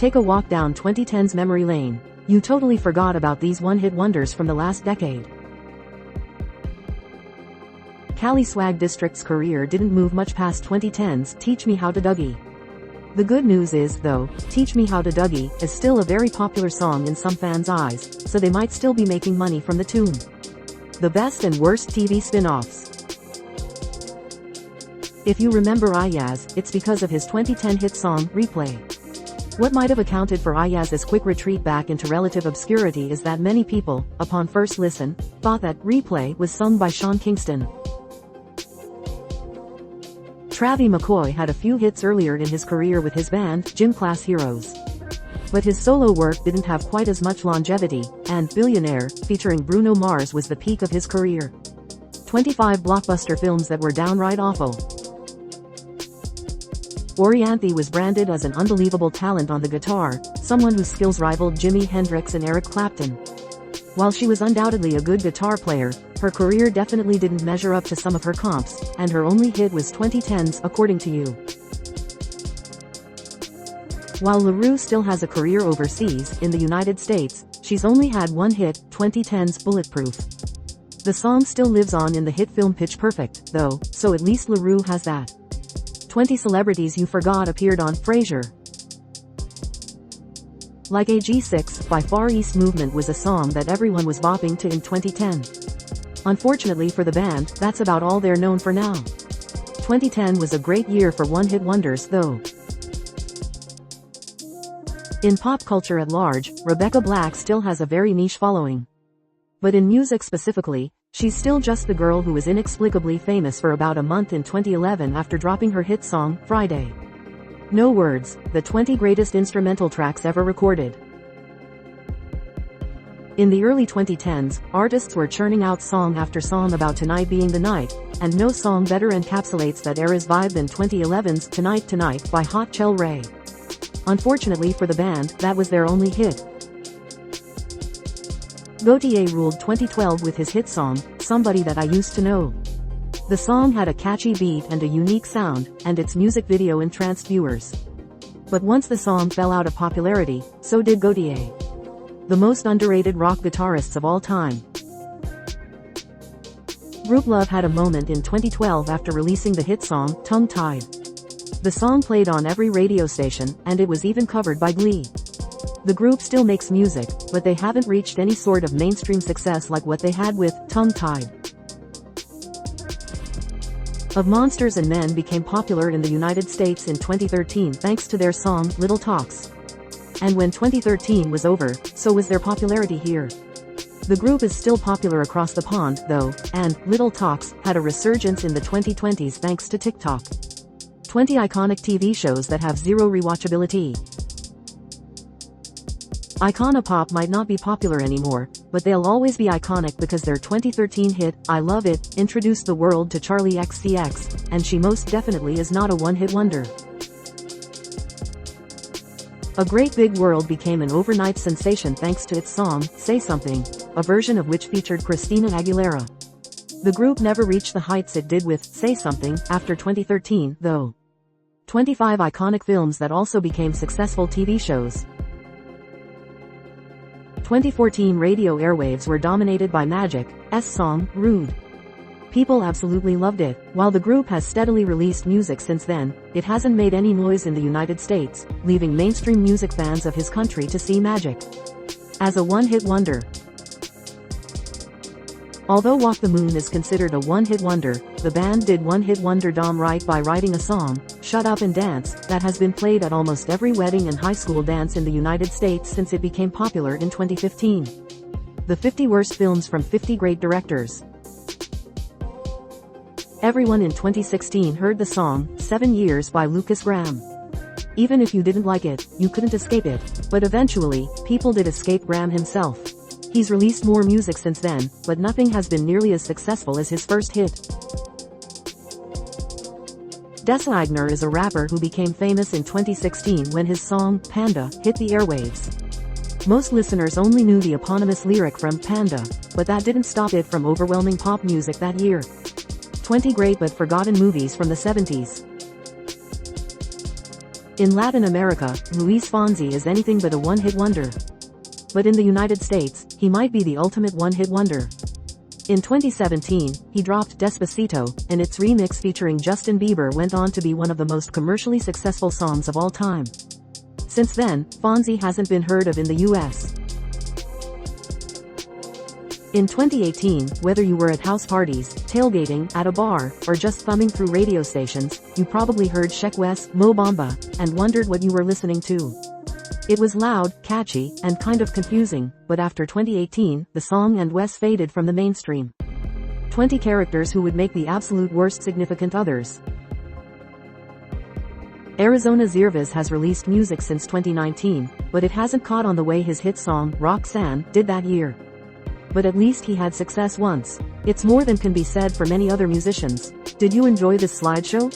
Take a walk down 2010's memory lane. You totally forgot about these one-hit wonders from the last decade. Cali Swag District's career didn't move much past 2010's Teach Me How to Dougie. The good news is, though, Teach Me How to Dougie is still a very popular song in some fans' eyes, so they might still be making money from the tune. The best and worst TV spin-offs. If you remember Iyaz, it's because of his 2010 hit song, Replay. What might have accounted for Iyaz's quick retreat back into relative obscurity is that many people, upon first listen, thought that Replay was sung by Sean Kingston. Travie McCoy had a few hits earlier in his career with his band, Gym Class Heroes. But his solo work didn't have quite as much longevity, and Billionaire, featuring Bruno Mars, was the peak of his career. 25 blockbuster films that were downright awful. Orianthi was branded as an unbelievable talent on the guitar, someone whose skills rivaled Jimi Hendrix and Eric Clapton. While she was undoubtedly a good guitar player, her career definitely didn't measure up to some of her comps, and her only hit was 2010's According to You. While LaRue still has a career overseas, in the United States, she's only had one hit, 2010's Bulletproof. The song still lives on in the hit film Pitch Perfect, though, so at least LaRue has that. 20 Celebrities You Forgot appeared on Frasier. Like AG6, by Far East Movement was a song that everyone was bopping to in 2010. Unfortunately for the band, that's about all they're known for now. 2010 was a great year for one-hit wonders, though. In pop culture at large, Rebecca Black still has a very niche following. But in music specifically, she's still just the girl who was inexplicably famous for about a month in 2011 after dropping her hit song, Friday. No Words, the 20 greatest instrumental tracks ever recorded. In the early 2010s, artists were churning out song after song about tonight being the night, and no song better encapsulates that era's vibe than 2011's Tonight Tonight by Hot Chelle Rae. Unfortunately for the band, that was their only hit. Gotye ruled 2012 with his hit song, Somebody That I Used to Know. The song had a catchy beat and a unique sound, and its music video entranced viewers. But once the song fell out of popularity, so did Gotye. The most underrated rock guitarists of all time. Grouplove had a moment in 2012 after releasing the hit song, Tongue Tied. The song played on every radio station, and it was even covered by Glee. The group still makes music, but they haven't reached any sort of mainstream success like what they had with Tongue Tied. Of Monsters and Men became popular in the United States in 2013 thanks to their song, Little Talks. And when 2013 was over, so was their popularity here. The group is still popular across the pond, though, and Little Talks had a resurgence in the 2020s thanks to TikTok. 20 iconic TV shows that have zero rewatchability. Iconopop might not be popular anymore, but they'll always be iconic because their 2013 hit, I Love It, introduced the world to Charli XCX, and she most definitely is not a one-hit wonder. A Great Big World became an overnight sensation thanks to its song, Say Something, a version of which featured Christina Aguilera. The group never reached the heights it did with Say Something after 2013, though. 25 iconic films that also became successful TV shows. 2014 radio airwaves were dominated by Magic's song, Rude. People absolutely loved it. While the group has steadily released music since then, it hasn't made any noise in the United States, leaving mainstream music fans of his country to see Magic as a one-hit wonder. Although Walk the Moon is considered a one-hit wonder, the band did one-hit wonder Dom right by writing a song, Shut Up and Dance, that has been played at almost every wedding and high school dance in the United States since it became popular in 2015. The 50 Worst Films from 50 Great Directors. Everyone in 2016 heard the song, 7 Years by Lukas Graham. Even if you didn't like it, you couldn't escape it. But eventually, people did escape Graham himself. He's released more music since then, but nothing has been nearly as successful as his first hit. Dessa Eigner is a rapper who became famous in 2016 when his song, Panda, hit the airwaves. Most listeners only knew the eponymous lyric from Panda, but that didn't stop it from overwhelming pop music that year. 20 great but forgotten movies from the 70s. In Latin America, Luis Fonsi is anything but a one-hit wonder. But in the United States, he might be the ultimate one-hit wonder. In 2017, he dropped Despacito, and its remix featuring Justin Bieber went on to be one of the most commercially successful songs of all time. Since then, Fonsi hasn't been heard of in the US. In 2018, whether you were at house parties, tailgating, at a bar, or just thumbing through radio stations, you probably heard Sheck Wes, Mo Bamba, and wondered what you were listening to. It was loud, catchy, and kind of confusing, but after 2018, the song and Wes faded from the mainstream. 20 characters who would make the absolute worst significant others. Arizona Zervas has released music since 2019, but it hasn't caught on the way his hit song, Roxanne, did that year. But at least he had success once. It's more than can be said for many other musicians. Did you enjoy this slideshow?